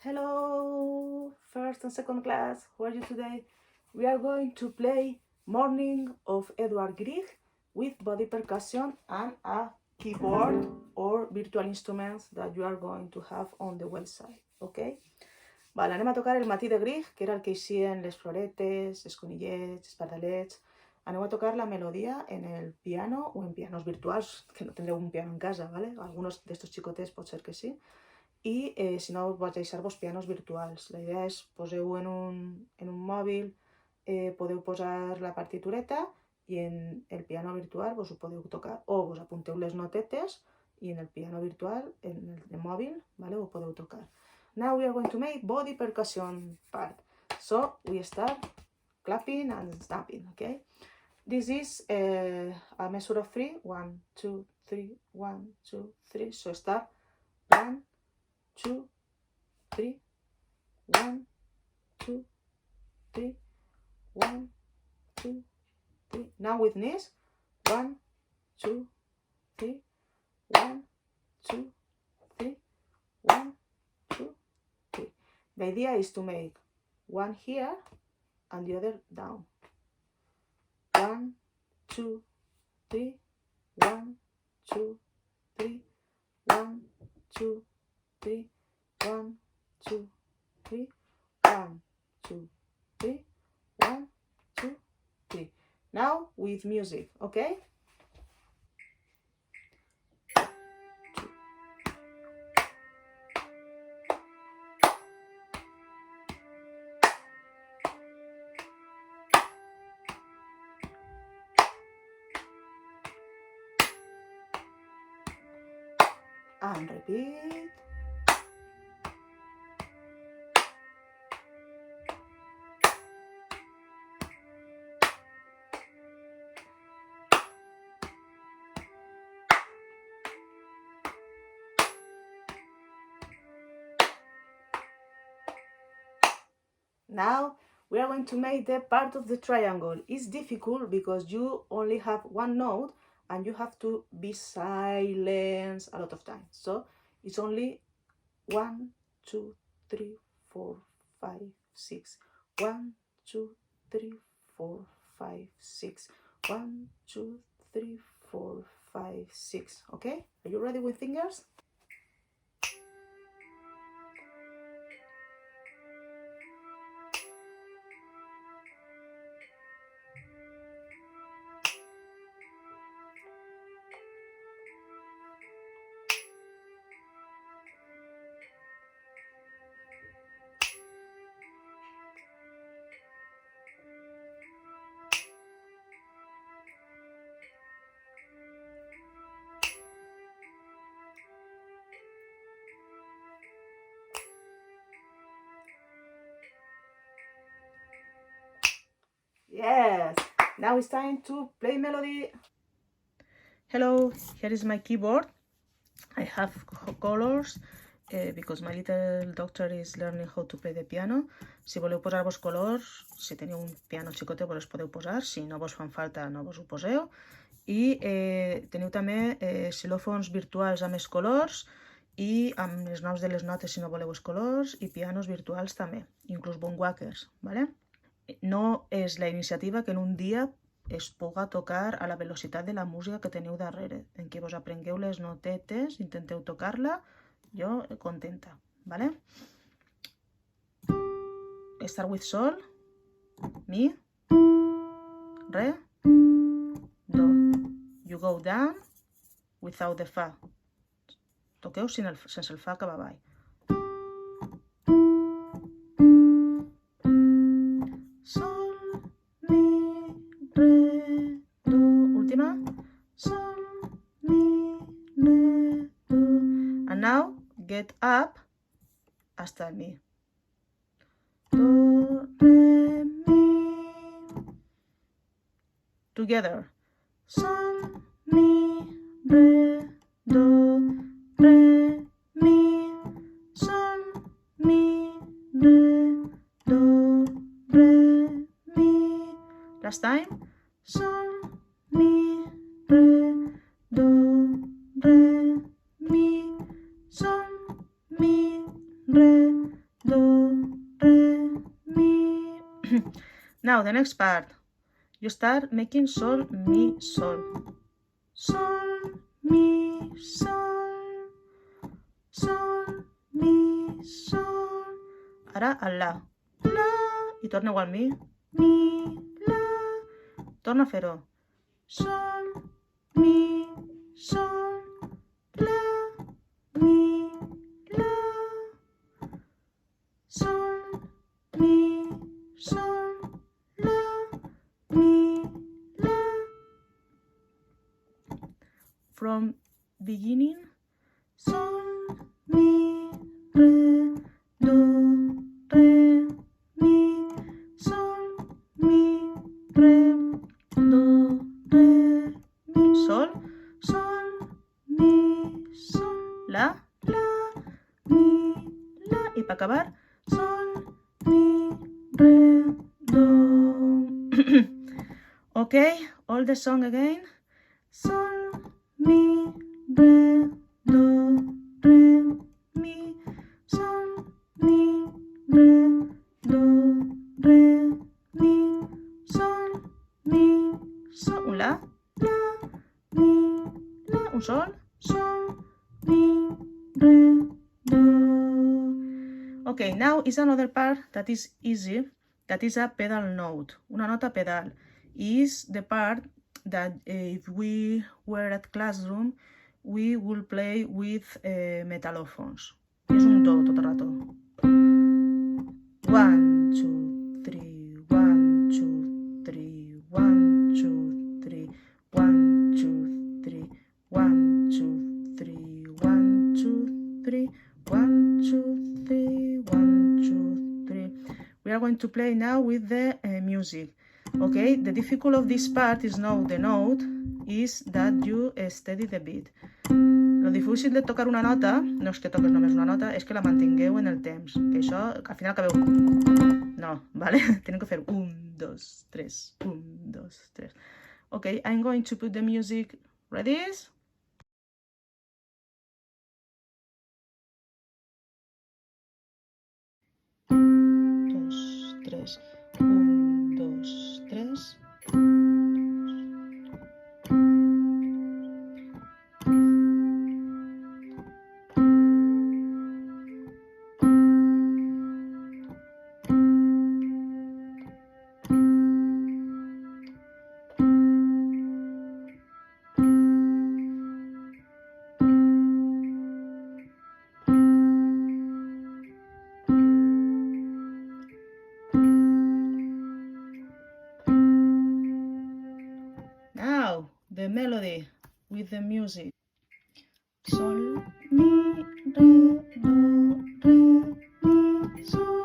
Hello, first and second class, how are you today? We are going to play Morning of Edward Grieg with body percussion and a keyboard or virtual instruments that you are going to have on the website, okay? Vale, anem a tocar el matí de Grieg, que era el que hicien les floretes, els conillets, els pardalets. Aneu a tocar la melodia en el piano o en pianos virtuals, que no tendreu un piano en casa, ¿vale? Algunos de estos xicotes pot ser que sí. I si no, vaig deixar-vos pianos virtuals. La idea és poseu en un mòbil, podeu posar la partitureta i en el piano virtual vos ho podeu tocar, o vos apunteu les notetes i en el piano virtual, en el mòbil, ¿vale? Ho podeu tocar. Now we are going to make body percussion part. So we start clapping and stamping, okay? This is a measure of 3. 1, 2, 3, 1, 2, 3. So start 1, 2, 3, 1, 2, 3, 1, 2, 3. Now with knees, 1, 2, 3, 1, 2, 3, 1, 2, 3. The idea is to make one here and the other down. 1, 2, 3, 1, 2, 3, 1, 2, 3, 1, 2, 3, 1, 2, 3, 1, 2, 3. Now with music, okay? And repeat. Now we are going to make the part of the triangle. It's difficult because you only have one note and you have to be silent a lot of times. So it's only 1, 2, 3, 4, 5, 6. 1, 2, 3, 4, 5, 6. 1, 2, 3, 4, 5, 6. Okay? Are you ready with fingers? Yes, now it's time to play melody. Hello, here is my keyboard. I have colors because my little doctor is learning how to play the piano. Si voleu posar-vos colors, si teniu un piano xicotet vos els podeu posar, si no vos fan falta no vos ho poseu. I teniu també xilòfons virtuals amb els colors i amb els noms de les notes si no voleu els colors, i pianos virtuals també, inclús boomwhackers, ¿vale? No és la iniciativa que en un dia es puga tocar a la velocitat de la música que teniu darrere, en què vos aprengueu les notetes, intenteu tocar-la, jo contenta, ¿vale? Start with sol, mi, re, do. You go down without the fa. Toqueu sense el fa cap avall. Sol, mi, re, do. Última. Sol, mi, re, do. And now get up hasta el mi. Do, re, mi. Together. Sol, mi, re, do, re, mi. Sol, mi, re, do, re, mi. Last time. Sol, mi, re, do, re, mi. Sol, mi, re, Now the next part, you start making sol, mi, sol. Sol, mi, sol. Sol, mi, sol. Ara el la. La. I torna igual mi. Mi, la. Torna a fer-ho. Sol, mi, sol. La, mi, la. Sol, mi, sol. La, mi, la. From beginning, sol, mi, re, do, re, mi, sol, mi, re, do, re, mi, sol, sol, mi, sol, la, mi, la, y para acabar, sol, mi, re, do. Okay, all the song again. Sol, mi, re, do, re, mi, sol, mi, re, do, re, mi, sol, mi, sol, un la, mi, la, un sol, mi, re, do. Okay, now is another part that is easy, that is a pedal note, una nota pedal. Is the part that if we were at classroom, we will play with metalophones. Es un do todo el rato. 1, 2, 3, 1, 2, 3, 1, 2, 3, 1, 2, 3, 1, 2, 3, 1, 2, 3, 1, 2, 3, 1, 2, 3. We are going to play now with the music. Okay, the difficult of this part is know the note is that you steady the beat. Lo difícil de tocar una nota no és que toques només una nota, és que la mantingueu en el temps. Que això, que al final acabeu... No, ¿vale? Tenen que fer 1, 2, 3, 1, 2, 3. Okay, I'm going to put the music. Ready? 2, 3, 1, 2, 3. Now, the melody with the music. Sol, mi, re, do, re, mi, sol.